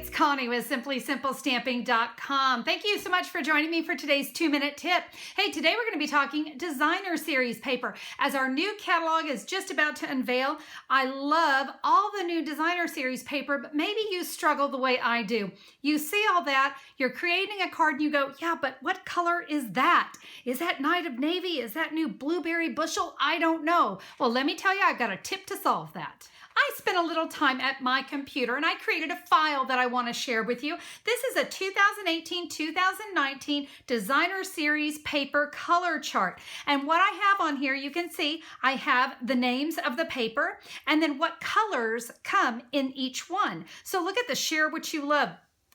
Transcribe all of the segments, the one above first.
it's Connie with SimplySimpleStamping.com. Thank you so much for joining me for today's 2-minute tip. Hey, today we're going to be talking designer series paper. As our new catalog is just about to unveil, I love all the new designer series paper, but maybe you struggle the way I do. You see all that, you're creating a card and you go, yeah, but what color is that? Is that Night of Navy? Is that new Blueberry Bushel? I don't know. Well, let me tell you, I've got a tip to solve that. I spent a little time at my computer and I created a file that I want to share with you. This is a 2018-2019 designer series paper color chart. And what I have on here, you can see I have the names of the paper and then what colors come in each one. So look at the share what you love.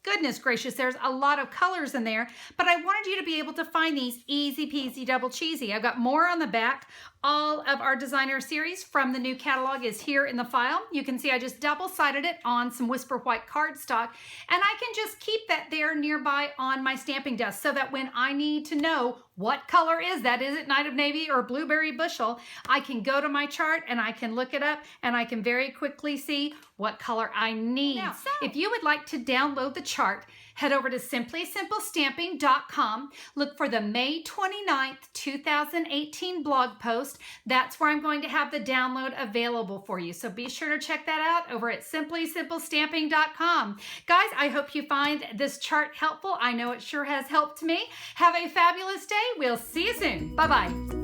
Goodness gracious, there's a lot of colors in there, but I wanted you to be able to find these easy peasy double cheesy. I've got more on the back. All of our designer series from the new catalog is here in the file. You can see I just double-sided it on some Whisper White cardstock, and I can just keep that there nearby on my stamping desk so that when I need to know what color is that, is it Night of Navy or Blueberry Bushel, I can go to my chart and I can look it up and I can very quickly see what color I need. Now, if you would like to download the chart, head over to SimplySimpleStamping.com. Look for the May 29th, 2018 blog post. That's where I'm going to have the download available for you. So be sure to check that out over at SimplySimpleStamping.com. Guys, I hope you find this chart helpful. I know it sure has helped me. Have a fabulous day. We'll see you soon. Bye-bye.